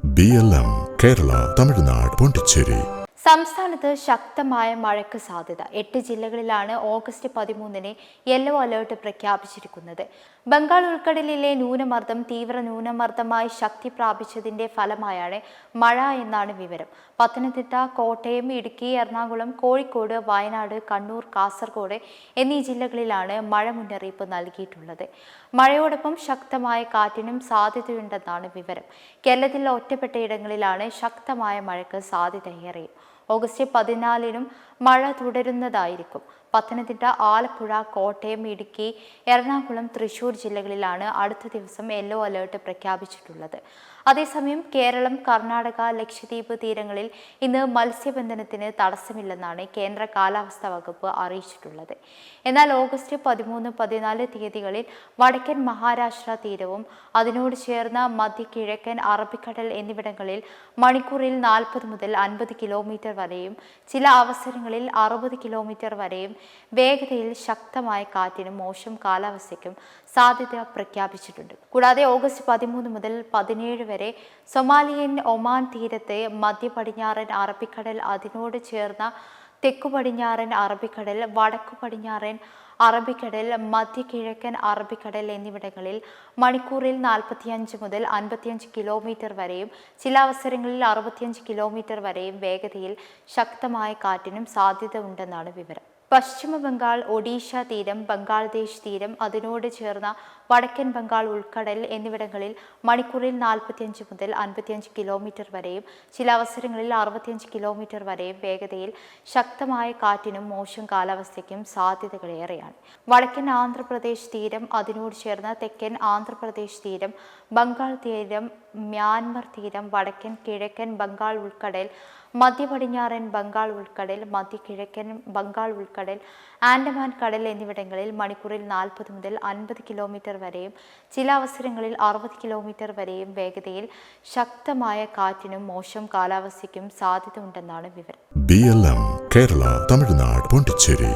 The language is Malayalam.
BLM കേരള തമിഴ്നാട് പോണ്ടിച്ചേരി. സംസ്ഥാനത്ത് ശക്തമായ മഴയ്ക്ക് സാധ്യത. 8 ജില്ലകളിലാണ് ഓഗസ്റ്റ് 13-ന് യെല്ലോ അലേർട്ട് പ്രഖ്യാപിച്ചിരിക്കുന്നത്. ബംഗാൾ ഉൾക്കടലിലെ ന്യൂനമർദ്ദം തീവ്ര ന്യൂനമർദ്ദമായി ശക്തി പ്രാപിച്ചതിന്റെ ഫലമായാണ് മഴ എന്നാണ് വിവരം. പത്തനംതിട്ട, കോട്ടയം, ഇടുക്കി, എറണാകുളം, കോഴിക്കോട്, വയനാട്, കണ്ണൂർ, കാസർഗോഡ് എന്നീ ജില്ലകളിലാണ് മഴ മുന്നറിയിപ്പ് നൽകിയിട്ടുള്ളത്. മഴയോടൊപ്പം ശക്തമായ കാറ്റിനും സാധ്യതയുണ്ടെന്നാണ് വിവരം. കേരളത്തിലെ ഒറ്റപ്പെട്ട ഇടങ്ങളിലാണ് ശക്തമായ മഴയ്ക്ക് സാധ്യതയേറെയും. ഓഗസ്റ്റ് 14-നും മഴ തുടരുന്നതായിരിക്കും. പത്തനംതിട്ട, ആലപ്പുഴ, കോട്ടയം, ഇടുക്കി, എറണാകുളം, തൃശൂർ ജില്ലകളിലാണ് അടുത്ത ദിവസം യെല്ലോ അലേർട്ട് പ്രഖ്യാപിച്ചിട്ടുള്ളത്. അതേസമയം കേരളം, കർണാടക, ലക്ഷദ്വീപ് തീരങ്ങളിൽ ഇന്ന് മത്സ്യബന്ധനത്തിന് തടസ്സമില്ലെന്നാണ് കേന്ദ്ര കാലാവസ്ഥാ വകുപ്പ് അറിയിച്ചിട്ടുള്ളത്. എന്നാൽ ഓഗസ്റ്റ് 13, 14 തീയതികളിൽ വടക്കൻ മഹാരാഷ്ട്ര തീരവും അതിനോട് ചേർന്ന മധ്യകിഴക്കൻ അറബിക്കടൽ എന്നിവിടങ്ങളിൽ മണിക്കൂറിൽ 40 മുതൽ 50 കിലോമീറ്റർ വരെയും ചില അവസരങ്ങളിൽ 60 കിലോമീറ്റർ വരെയും വേഗതയിൽ ശക്തമായ കാറ്റിനും മോശം കാലാവസ്ഥയ്ക്കും സാധ്യത പ്രഖ്യാപിച്ചിട്ടുണ്ട്. കൂടാതെ ഓഗസ്റ്റ് 13 മുതൽ 17 വരെ സൊമാലിയൻ ഒമാൻ തീരത്ത് മധ്യ പടിഞ്ഞാറൻ അറബിക്കടൽ അതിനോട് ചേർന്ന തെക്കു പടിഞ്ഞാറൻ അറബിക്കടൽ, വടക്കു പടിഞ്ഞാറൻ അറബിക്കടൽ, മധ്യ കിഴക്കൻ അറബിക്കടൽ എന്നിവിടങ്ങളിൽ മണിക്കൂറിൽ 45 മുതൽ 55 കിലോമീറ്റർ വരെയും ചില അവസരങ്ങളിൽ 65 കിലോമീറ്റർ വരെയും വേഗതയിൽ ശക്തമായ കാറ്റിനും സാധ്യത ഉണ്ടെന്നാണ് വിവരം. പശ്ചിമ ബംഗാൾ, ഒഡീഷ തീരം, ബംഗ്ലാദേശ് തീരം അതിനോട് ചേർന്ന വടക്കൻ ബംഗാൾ ഉൾക്കടൽ എന്നിവിടങ്ങളിൽ മണിക്കൂറിൽ 45 മുതൽ 55 കിലോമീറ്റർ വരെയും ചില അവസരങ്ങളിൽ 65 കിലോമീറ്റർ വരെയും വേഗതയിൽ ശക്തമായ കാറ്റിനും മോശം കാലാവസ്ഥയ്ക്കും സാധ്യതകളേറെയാണ്. വടക്കൻ ആന്ധ്രാപ്രദേശ് തീരം അതിനോട് ചേർന്ന തെക്കൻ ആന്ധ്രാപ്രദേശ് തീരം, ബംഗാൾ തീരം, മ്യാൻമർ തീരം, വടക്കൻ കിഴക്കൻ ബംഗാൾ ഉൾക്കടൽ, മധ്യ പടിഞ്ഞാറൻ ബംഗാൾ ഉൾക്കടൽ, മധ്യ കിഴക്കൻ ബംഗാൾ ഉൾക്കടൽ, ആൻഡമാൻ കടൽ എന്നിവിടങ്ങളിൽ മണിക്കൂറിൽ 40 മുതൽ 50 കിലോമീറ്റർ വരെയും ചില അവസരങ്ങളിൽ 60 കിലോമീറ്റർ വരെയും വേഗതയിൽ ശക്തമായ കാറ്റിനും മോശം കാലാവസ്ഥയ്ക്കും സാധ്യത ഉണ്ടെന്നാണ് വിവരം. BLM കേരള തമിഴ്നാട് പോണ്ടിച്ചേരി.